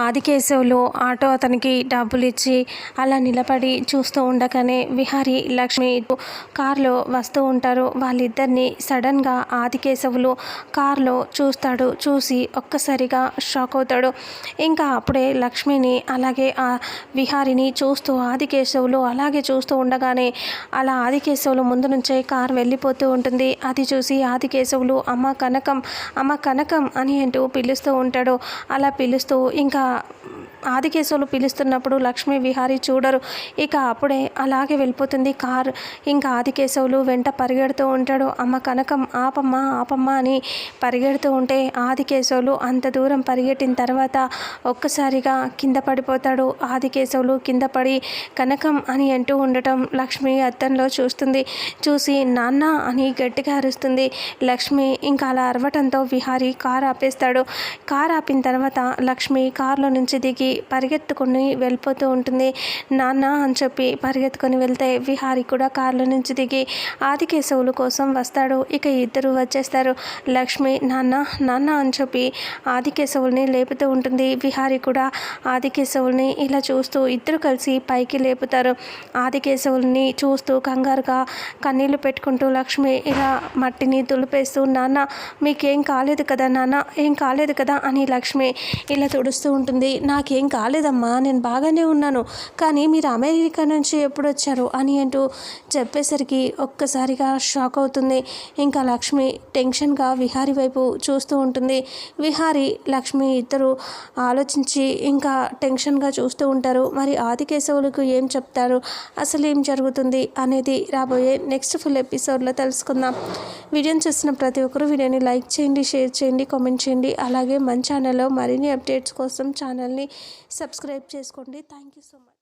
Adikesavulu auto అతనికి డబ్బులిచ్చి అలా నిలబడి చూస్తూ ఉండగానే విహారి లక్ష్మి కారులో వస్తూ ఉంటారు. వాళ్ళిద్దరిని సడన్గా ఆదికేశవులు కారులో చూస్తాడు. చూసి ఒక్కసారిగా షాక్ అవుతాడు. ఇంకా అప్పుడే లక్ష్మిని అలాగే ఆ విహారిని చూస్తూ ఆదికేశవులు అలాగే చూస్తూ ఉండగానే అలా ఆదికేశవులు ముందు నుంచే కారు వెళ్ళిపోతూ ఉంటుంది. అది చూసి ఆదికేశవులు అమ్మ కనకం, అమ్మ కనకం అని అంటూ పిలుస్తూ ఉంటాడు. అలా పిలుస్తూ ఇంకా ఆదికేశవులు పిలుస్తున్నప్పుడు లక్ష్మీ విహారీ చూడరు. ఇక అప్పుడే అలాగే వెళ్ళిపోతుంది కార్. ఇంకా ఆదికేశవులు వెంట పరిగెడుతూ ఉంటాడు. అమ్మ కనకం ఆపమ్మా ఆపమ్మా అని పరిగెడుతూ ఉంటే ఆదికేశవులు అంత దూరం పరిగెట్టిన తర్వాత ఒక్కసారిగా కింద పడిపోతాడు. ఆదికేశవులు కింద పడి కనకం అని అంటూ ఉండటం లక్ష్మి అద్దంలో చూస్తుంది. చూసి నాన్న అని గట్టిగా అరుస్తుంది లక్ష్మి. ఇంకా అలా అరవటంతో విహారీ కార్ ఆపేస్తాడు. కార్ ఆపిన తర్వాత లక్ష్మి కారులో నుంచి దిగి పరిగెత్తుకొని వెళ్ళిపోతూ ఉంటుంది. నాన్న అని చెప్పి పరిగెత్తుకొని వెళ్తే విహారీ కూడా కారులో నుంచి దిగి ఆదికేశవులు కోసం వస్తాడు. ఇక ఇద్దరు వచ్చేస్తారు. లక్ష్మి నాన్న నాన్న అని చెప్పి ఆదికేశవుల్ని లేపుతూ ఉంటుంది. విహారీ కూడా ఆదికేశవుల్ని ఇలా చూస్తూ ఇద్దరు కలిసి పైకి లేపుతారు. ఆదికేశవుల్ని చూస్తూ కంగారుగా కన్నీళ్లు పెట్టుకుంటూ లక్ష్మి ఇలా మట్టిని దులిపేస్తూ నాన్న మీకేం కాలేదు కదా నాన్న, ఏం కాలేదు కదా అని లక్ష్మి ఇలా తుడుస్తూ ఉంటుంది. నాకేం కాలేదమ్మా, నేను బాగానే ఉన్నాను, కానీ మీరు అమెరికా నుంచి ఎప్పుడు వచ్చారు అని అంటూ చెప్పేసరికి ఒక్కసారిగా షాక్ అవుతుంది. ఇంకా లక్ష్మి టెన్షన్గా విహారీ వైపు చూస్తూ ఉంటుంది. విహారీ లక్ష్మి ఇద్దరు ఆలోచించి ఇంకా టెన్షన్గా చూస్తూ ఉంటారు. మరి ఆదికేశవులకు ఏం చెప్తారు, అసలు ఏం జరుగుతుంది అనేది రాబోయే నెక్స్ట్ ఫుల్ ఎపిసోడ్లో తెలుసుకుందాం. వీడియోని చూసిన ప్రతి ఒక్కరూ వీడియోని లైక్ చేయండి, షేర్ చేయండి, కామెంట్ చేయండి. అలాగే మన ఛానల్లో మరిన్ని అప్డేట్స్ కోసం ఛానల్ని సబ్స్క్రైబ్ చేసుకోండి. Thank you so much.